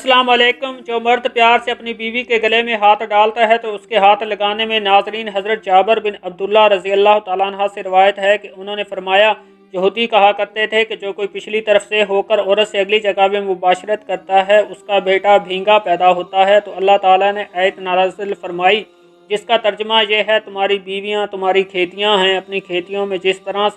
अस्सलाम वालेकुम। जो मर्द प्यार से अपनी बीवी के गले में हाथ डालता है तो उसके हाथ लगाने में नाजरीन हज़रत जाबर बिन अब्दुल्ला रज़ी अल्लाह तआला अन्हा से रिवायत है कि उन्होंने फरमाया, यहूदी कहा करते थे कि जो कोई पिछली तरफ से होकर औरत से अगली जगह में मुबाशरत करता है उसका बेटा भींगा पैदा होता है। तो अल्लाह ताला ने आयत नाज़िल फरमाई जिसका तर्जमा यह है, तुम्हारी बीवियाँ तुम्हारी खेतियाँ हैं, अपनी खेतियों में जिस तरह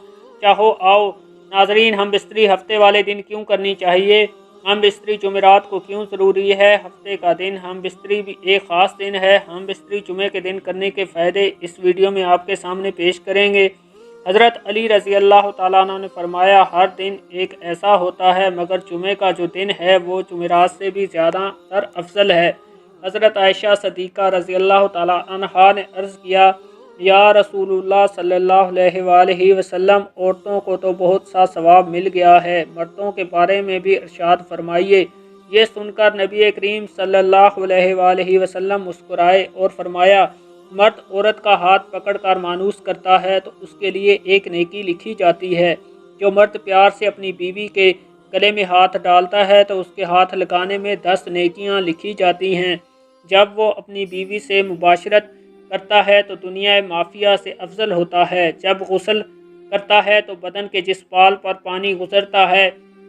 चाहो आओ। नाजरीन, हम बिस्तरी हफ्ते वाले दिन क्यों करनी चाहिए? हम बिस्तरी जुमेरात को क्यों ज़रूरी है? हफ्ते का दिन हम बिस्तरी भी एक ख़ास दिन है। हम बिस्तरी जुमे के दिन करने के फ़ायदे इस वीडियो में आपके सामने पेश करेंगे। हज़रत अली रज़ी अल्लाह तआला अन्हु ने फरमाया, हर दिन एक ऐसा होता है मगर जुमे का जो दिन है वो जुमेरात से भी ज़्यादा तर अफजल है। हज़रत आयशा सदीक़ा रज़ी अल्लाह तआला अन्हा ने अर्ज़ किया, या रसूलुल्लाह सल्लल्लाहु अलैहि वसल्लम, औरतों को तो बहुत सा सवाब मिल गया है, मर्दों के बारे में भी इरशाद फरमाइए। ये सुनकर नबी करीम सल्लल्लाहु अलैहि वसल्लम मुस्कुराए और फरमाया, मर्द औरत का हाथ पकड़कर मानूस करता है तो उसके लिए एक नेकी लिखी जाती है। जो मर्द प्यार से अपनी बीवी के गले में हाथ डालता है तो उसके हाथ लगाने में 10 नेकियां लिखी जाती हैं। जब वो अपनी बीवी से मुबाशरत करता है तो दुनिया माफिया से अफजल होता है। जब गुस्ल करता है तो बदन के जिस बाल पर पानी गुजरता है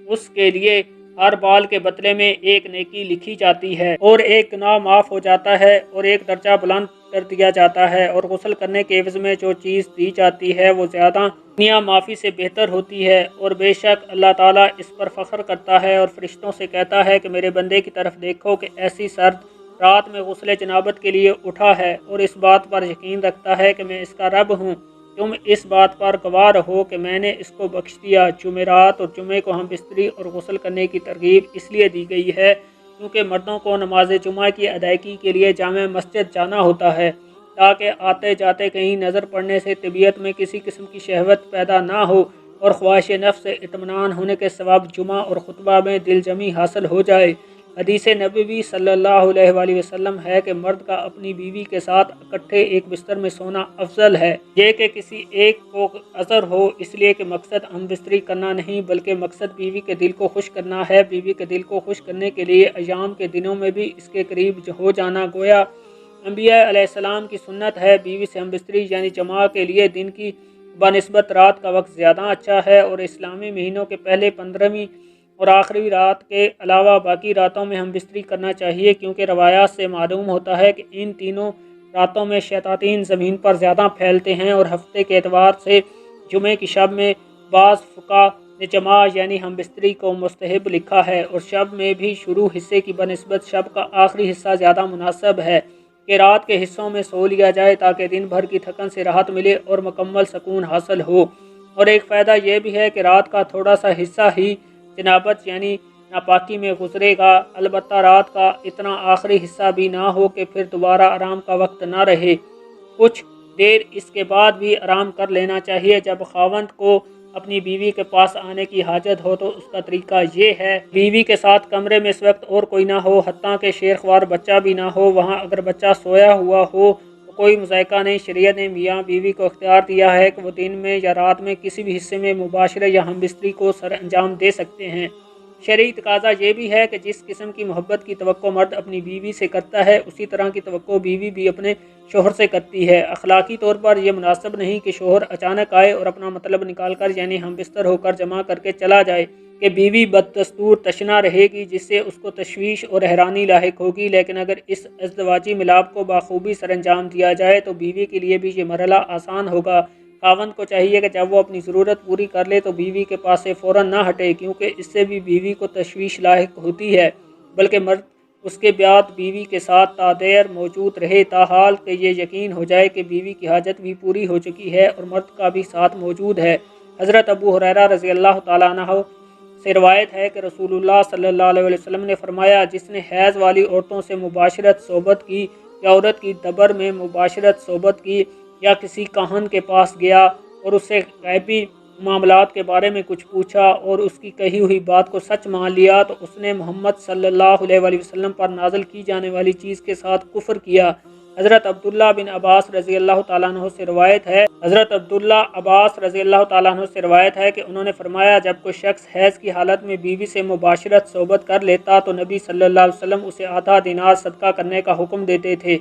उसके लिए हर बाल के बदले में एक नेकी लिखी जाती है और एक गुनाह माफ़ हो जाता है और एक दर्जा बुलंद कर दिया जाता है। और गुस्ल करने के एवज में जो चीज़ दी जाती है वो ज़्यादा दुनिया माफ़ी से बेहतर होती है। और बेशक अल्लाह ताला इस पर फ़ख्र करता है और फरिश्तों से कहता है कि मेरे बंदे की तरफ देखो कि ऐसी सर्द रात में गुस्ल जनाबत के लिए उठा है और इस बात पर यकीन रखता है कि मैं इसका रब हूँ। तुम इस बात पर गवाह रहो कि मैंने इसको बख्श दिया। जुमेरात और जुमे को हम बिस्तरी और गुस्ल करने की तरगीब इसलिए दी गई है क्योंकि मर्दों को नमाज जुमा की अदायगी के लिए जामे मस्जिद जाना होता है ताकि आते जाते कहीं नज़र पड़ने से तबीयत में किसी किस्म की शहवत पैदा ना हो और ख्वाहिश नफ्स से इत्मीनान होने के सवाब जुमा और खुतबा में दिलजमी हासिल हो जाए। हदीस नबवी सल्लल्लाहु अलैहि वसल्लम है कि मर्द का अपनी बीवी के साथ इकट्ठे एक बिस्तर में सोना अफजल है ये कि किसी एक को असर हो, इसलिए कि मकसद हम बिस्तरी करना नहीं बल्कि मकसद बीवी के दिल को खुश करना है। बीवी के दिल को खुश करने के लिए अयाम के दिनों में भी इसके करीब हो जाना गोया अंबिया अलैहिस्सलाम की सुन्नत है। बीवी से हम बिस्तरी यानी जमा के लिए दिन की बनिस्बत रात का वक्त ज़्यादा अच्छा है और इस्लामी महीनों के पहले 15वीं और आखिरी रात के अलावा बाकी रातों में हम बिस्तरी करना चाहिए क्योंकि रवायात से मालूम होता है कि इन तीनों रातों में शैतातीन ज़मीन पर ज़्यादा फैलते हैं। और हफ्ते के एतवार से जुमे की शब में बाज़ फ़ुक़हा ने जमा यानी हम बिस्तरी को मुस्तहब लिखा है और शब में भी शुरू हिस्से की बनिस्बत शब का आखिरी हिस्सा ज़्यादा मुनासिब है कि रात के हिस्सों में सो लिया जाए ताकि दिन भर की थकन से राहत मिले और मुकम्मल सुकून हासिल हो। और एक फ़ायदा यह भी है कि रात का थोड़ा सा हिस्सा ही जनाबत यानी नापाकी में गुजरेगा, अलबत्ता रात का इतना आखिरी हिस्सा भी ना हो कि फिर दोबारा आराम का वक्त ना रहे। कुछ देर इसके बाद भी आराम कर लेना चाहिए। जब खावंद को अपनी बीवी के पास आने की हाजत हो तो उसका तरीका ये है, बीवी के साथ कमरे में इस वक्त और कोई ना हो, हत्ता के शेरख्वार बच्चा भी ना हो। वहाँ अगर बच्चा सोया हुआ हो तो कोई मुज़ायका नहीं। शरीयत ने मियाँ बीवी को इख्तियार दिया है कि वो दिन में या रात में किसी भी हिस्से में मुबाशरे या हम बिस्तरी को सर अंजाम दे सकते हैं। शरई तकाज़ा ये भी है कि जिस किस्म की मोहब्बत की तवक्को मर्द अपनी बीवी से करता है उसी तरह की तवक्को बीवी भी अपने शोहर से करती है। अखलाकी तौर पर यह मुनासिब नहीं कि शोहर अचानक आए और अपना मतलब निकाल कर यानी हम बिस्तर होकर जमा करके चला जाए कि बीवी बददस्तूर तशना रहेगी जिससे उसको तशवीश और हैरानी लाहिक होगी। लेकिन अगर इस अज़दवाजी मिलाप को बाखूबी सर अंजाम दिया जाए तो बीवी के लिए भी ये मरहला आसान होगा। खावंद को चाहिए कि जब वो अपनी ज़रूरत पूरी कर ले तो बीवी के पास से फ़ौरन ना हटे क्योंकि इससे भी बीवी को तशवीश लाहिक होती है, बल्कि मर्द उसके बाद बीवी के साथ तादेर मौजूद रहे ताहाल कि ये यकीन हो जाए कि बीवी की हाजत भी पूरी हो चुकी है और मर्द का भी साथ मौजूद है। हज़रत अबू हुरैरा रज़ी अल्लाह तआला अन्हु से रवायत है कि रसूलुल्लाह सल्लल्लाहु अलैहि वसल्लम ने फरमाया, जिसने हैज़ वाली औरतों से मुबाशरत सोबत की या औरत की दबर में मुबाशरत सोबत की या किसी काहन के पास गया और उससे गैबी मामलात के बारे में कुछ पूछा और उसकी कही हुई बात को सच मान लिया तो उसने मोहम्मद सल्लल्लाहु अलैहि वसल्लम पर नाज़िल की जाने वाली चीज़ के साथ कुफ्र किया। حضرت عبداللہ بن عباس رضی اللہ تعالیٰ عنہ سے روایت ہے کہ انہوں نے فرمایا جب کوئی شخص حیض کی حالت میں بیوی سے مباشرت صحبت کر لیتا تو نبی صلی اللہ علیہ وسلم اسے آدھا دینار صدقہ کرنے کا حکم دیتے تھے۔